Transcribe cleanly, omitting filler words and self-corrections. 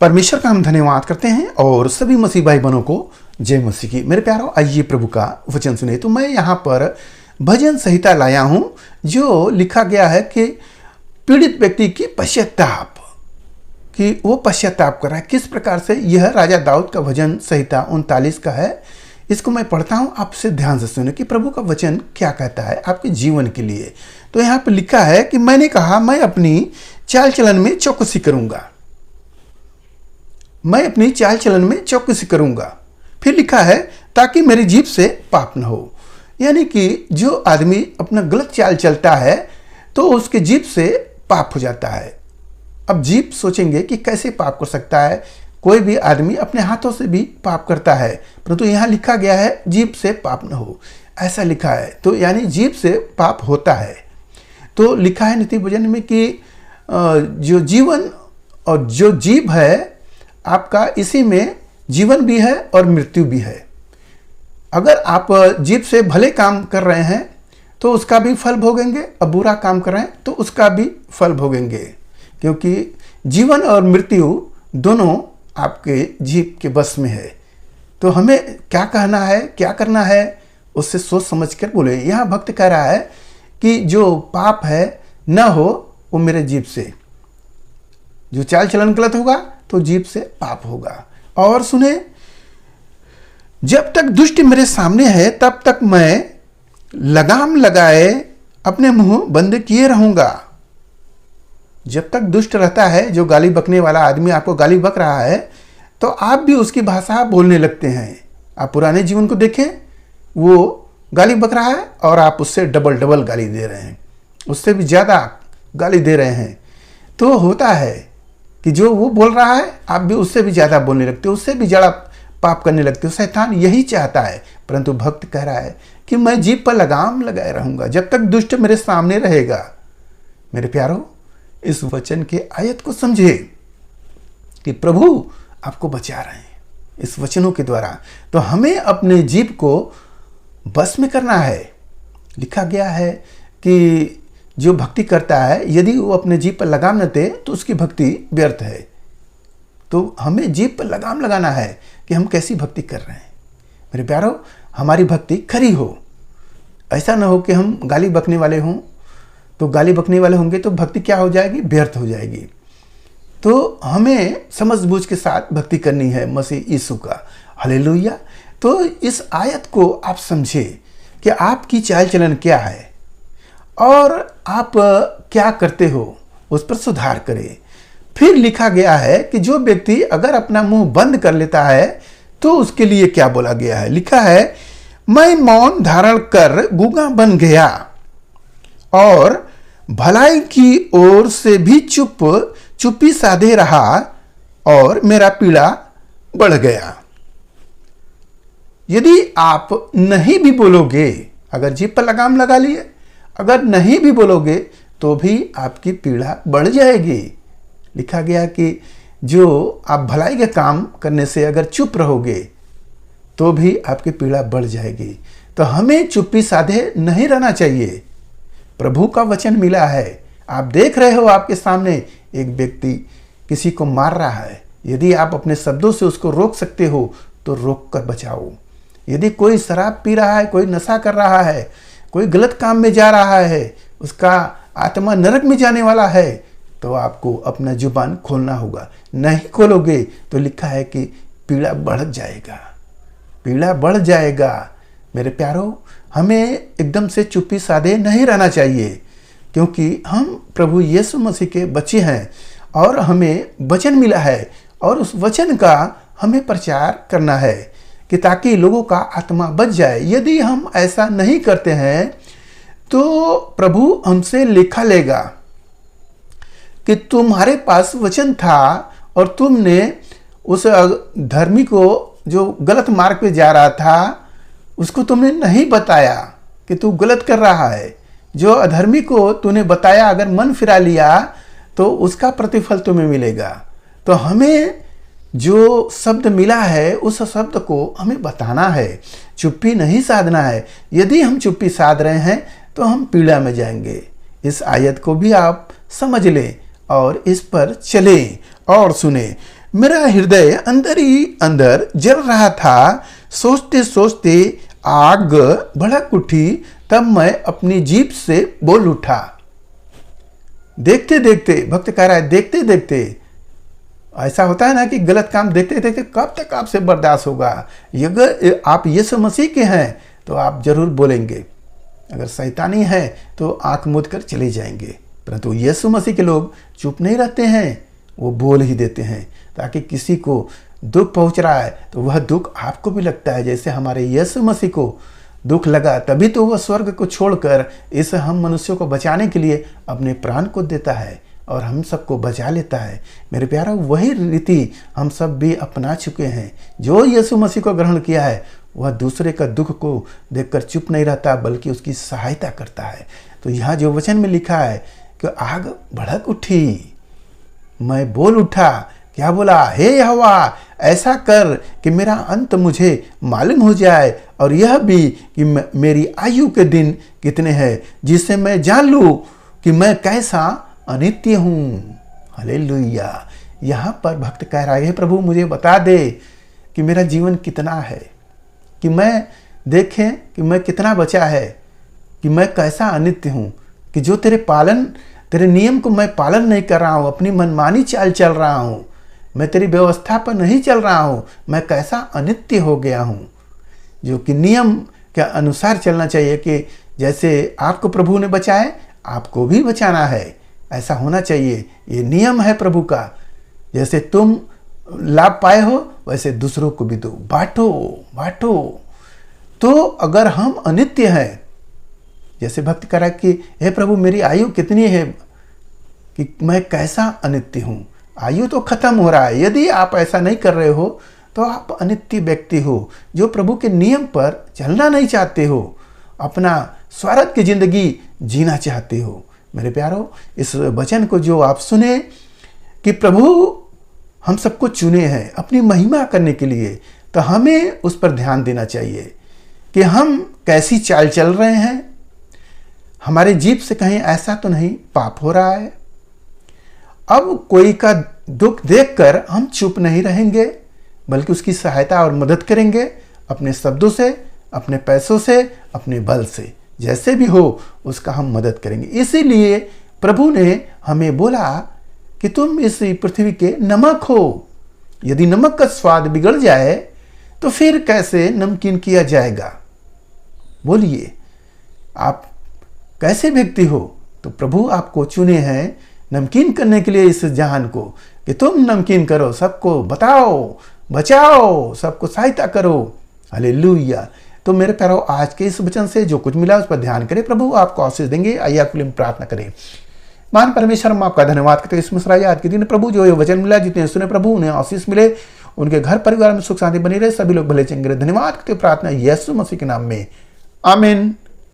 परमेश्वर का हम धन्यवाद करते हैं और सभी मसीह भाई बहनों को जय मसीह की। मेरे प्यारों, आइए प्रभु का वचन सुने। तो मैं यहाँ पर भजन संहिता लाया हूँ जो लिखा गया है कि पीड़ित व्यक्ति की पश्चाताप, कि वो पश्चाताप कर रहा है किस प्रकार से। यह राजा दाऊद का भजन संहिता 39 का है। इसको मैं पढ़ता हूँ, आपसे ध्यान से सुने कि प्रभु का वचन क्या कहता है आपके जीवन के लिए। तो यहाँ पर लिखा है कि मैंने कहा मैं अपनी चाल चलन में चौकसी करूँगा, मैं अपनी चाल चलन में चौकसी करूंगा। फिर लिखा है ताकि मेरी जीभ से पाप न हो। यानी कि जो आदमी अपना गलत चाल चलता है तो उसके जीभ से पाप हो जाता है। अब जीभ सोचेंगे कि कैसे पाप कर सकता है, कोई भी आदमी अपने हाथों से भी पाप करता है, परंतु यहाँ लिखा गया है जीभ से पाप न हो, ऐसा लिखा है। तो यानी जीभ से पाप होता है। तो लिखा है नीति भजन में कि जो जीवन और जो जीभ है आपका, इसी में जीवन भी है और मृत्यु भी है। अगर आप जीभ से भले काम कर रहे हैं तो उसका भी फल भोगेंगे, और बुरा काम कर रहे हैं तो उसका भी फल भोगेंगे, क्योंकि जीवन और मृत्यु दोनों आपके जीभ के बस में है। तो हमें क्या कहना है, क्या करना है, उससे सोच समझ कर बोले। यहाँ भक्त कह रहा है कि जो पाप है न हो वो मेरे जीभ से, जो चाल चलन गलत होगा तो जीभ से पाप होगा। और सुने, जब तक दुष्ट मेरे सामने है तब तक मैं लगाम लगाए अपने मुंह बंद किए रहूंगा। जब तक दुष्ट रहता है, जो गाली बकने वाला आदमी आपको गाली बक रहा है, तो आप भी उसकी भाषा बोलने लगते हैं। आप पुराने जीवन को देखें, वो गाली बक रहा है और आप उससे डबल डबल गाली दे रहे हैं, उससे भी ज़्यादा गाली दे रहे हैं। तो होता है कि जो वो बोल रहा है आप भी उससे भी ज़्यादा बोलने लगते हो, उससे भी ज़्यादा पाप करने लगते हो। शैतान यही चाहता है, परंतु भक्त कह रहा है कि मैं जीभ पर लगाम लगाए रहूँगा जब तक दुष्ट मेरे सामने रहेगा। मेरे प्यारों, इस वचन के आयत को समझे कि प्रभु आपको बचा रहे हैं इस वचनों के द्वारा। तो हमें अपने जीभ को बस में करना है। लिखा गया है कि जो भक्ति करता है, यदि वो अपने जीभ पर लगाम न दे तो उसकी भक्ति व्यर्थ है। तो हमें जीभ पर लगाम लगाना है कि हम कैसी भक्ति कर रहे हैं। मेरे प्यारों, हमारी भक्ति खरी हो। ऐसा ना हो कि हम गाली बकने वाले हों, तो गाली बकने वाले होंगे तो भक्ति क्या हो जाएगी, व्यर्थ हो जाएगी। तो हमें समझ बूझ के साथ भक्ति करनी है मसीह यीशु का। हालेलुया। तो इस आयत को आप समझे कि आपकी चाल चलन क्या है और आप क्या करते हो, उस पर सुधार करें। फिर लिखा गया है कि जो व्यक्ति अगर अपना मुंह बंद कर लेता है तो उसके लिए क्या बोला गया है। लिखा है मैं मौन धारण कर गूंगा बन गया और भलाई की ओर से भी चुप्पी साधे रहा और मेरा पीड़ा बढ़ गया। यदि आप नहीं भी बोलोगे, अगर जीभ पर लगाम लगा लिए, अगर नहीं भी बोलोगे तो भी आपकी पीड़ा बढ़ जाएगी। लिखा गया कि जो आप भलाई के काम करने से अगर चुप रहोगे तो भी आपकी पीड़ा बढ़ जाएगी। तो हमें चुप्पी साधे नहीं रहना चाहिए। प्रभु का वचन मिला है। आप देख रहे हो आपके सामने एक व्यक्ति किसी को मार रहा है, यदि आप अपने शब्दों से उसको रोक सकते हो तो रोक कर बचाओ। यदि कोई शराब पी रहा है, कोई नशा कर रहा है, कोई गलत काम में जा रहा है, उसका आत्मा नरक में जाने वाला है, तो आपको अपना जुबान खोलना होगा। नहीं खोलोगे तो लिखा है कि पीड़ा बढ़ जाएगा, पीड़ा बढ़ जाएगा। मेरे प्यारों, हमें एकदम से चुप्पी साधे नहीं रहना चाहिए, क्योंकि हम प्रभु यीशु मसीह के बच्चे हैं और हमें वचन मिला है और उस वचन का हमें प्रचार करना है कि ताकि लोगों का आत्मा बच जाए। यदि हम ऐसा नहीं करते हैं तो प्रभु हमसे लेखा लेगा कि तुम्हारे पास वचन था और तुमने उस धर्मी को, जो गलत मार्ग पे जा रहा था, उसको तुमने नहीं बताया कि तू गलत कर रहा है। जो अधर्मी को तूने बताया, अगर मन फिरा लिया तो उसका प्रतिफल तुम्हें मिलेगा। तो हमें जो शब्द मिला है उस शब्द को हमें बताना है, चुप्पी नहीं साधना है। यदि हम चुप्पी साध रहे हैं तो हम पीड़ा में जाएंगे। इस आयत को भी आप समझ लें और इस पर चलें और सुने। मेरा हृदय अंदर ही अंदर जल रहा था। सोचते सोचते आग भड़क उठी, तब मैं अपनी जीभ से बोल उठा। देखते देखते, भक्त कह रहा है, देखते देखते, ऐसा होता है ना कि गलत काम देखते देखते कब तक आपसे बर्दाश्त होगा। अगर आप यीशु मसीह के हैं तो आप जरूर बोलेंगे, अगर शैतानी है तो आंख मूंद कर चले जाएंगे। परंतु यीशु मसीह के लोग चुप नहीं रहते हैं, वो बोल ही देते हैं, ताकि किसी को दुख पहुंच रहा है तो वह दुख आपको भी लगता है। जैसे हमारे यीशु मसीह को दुख लगा, तभी तो वह स्वर्ग को छोड़कर इस हम मनुष्यों को बचाने के लिए अपने प्राण को देता है और हम सबको बचा लेता है। मेरे प्यारों, वही रीति हम सब भी अपना चुके हैं। जो यीशु मसीह को ग्रहण किया है वह दूसरे का दुख को देखकर चुप नहीं रहता, बल्कि उसकी सहायता करता है। तो यहाँ जो वचन में लिखा है कि आग भड़क उठी, मैं बोल उठा। क्या बोला? हे यहोवा, ऐसा कर कि मेरा अंत मुझे मालूम हो जाए, और यह भी कि मेरी आयु के दिन कितने हैं, जिससे मैं जान लूँ कि मैं कैसा अनित्य हूँ। हालेलुया। यहाँ पर भक्त कह रहा है, प्रभु मुझे बता दे कि मेरा जीवन कितना है, कि मैं देखें कि मैं कितना बचा है, कि मैं कैसा अनित्य हूँ, कि जो तेरे नियम को मैं पालन नहीं कर रहा हूँ, अपनी मनमानी चाल चल रहा हूँ, मैं तेरी व्यवस्था पर नहीं चल रहा हूँ, मैं कैसा अनित्य हो गया हूँ। जो कि नियम के अनुसार चलना चाहिए, कि जैसे आपको प्रभु ने बचाए आपको भी बचाना है, ऐसा होना चाहिए। ये नियम है प्रभु का। जैसे तुम लाभ पाए हो वैसे दूसरों को भी दो, बांटो बांटो। तो अगर हम अनित्य हैं, जैसे भक्त कह रहा है कि हे प्रभु मेरी आयु कितनी है, कि मैं कैसा अनित्य हूँ, आयु तो खत्म हो रहा है। यदि आप ऐसा नहीं कर रहे हो तो आप अनित्य व्यक्ति हो, जो प्रभु के नियम पर चलना नहीं चाहते हो, अपना स्वार्थ की जिंदगी जीना चाहते हो। मेरे प्यारों, इस वचन को जो आप सुने कि प्रभु हम सबको चुने हैं अपनी महिमा करने के लिए, तो हमें उस पर ध्यान देना चाहिए कि हम कैसी चाल चल रहे हैं। हमारे जीभ से कहीं ऐसा तो नहीं पाप हो रहा है। अब कोई का दुख देखकर हम चुप नहीं रहेंगे, बल्कि उसकी सहायता और मदद करेंगे, अपने शब्दों से, अपने पैसों से, अपने बल से, जैसे भी हो उसका हम मदद करेंगे। इसीलिए प्रभु ने हमें बोला कि तुम इस पृथ्वी के नमक हो। यदि नमक का स्वाद बिगड़ जाए तो फिर कैसे नमकीन किया जाएगा? बोलिए, आप कैसे व्यक्ति हो? तो प्रभु आपको चुने हैं नमकीन करने के लिए इस जहान को, कि तुम नमकीन करो, सबको बताओ, बचाओ, सबको सहायता करो। हालेलुया। तो मेरे प्यारों, आज के इस वचन से जो कुछ मिला उस पर ध्यान करें, प्रभु आपको आशीष देंगे। आइए आपके लिए प्रार्थना करें। मान परमेश्वर, हम आपका धन्यवाद करते हैं इस मुस्कुराए आज के दिन प्रभु जो ये वचन मिला, जितने सुने प्रभु उन्हें आशीष मिले, उनके घर परिवार में सुख शांति बनी रहे, सभी लोग भले चंगे रहे। धन्यवाद करते, प्रार्थना यीशु मसीह के नाम में, आमीन।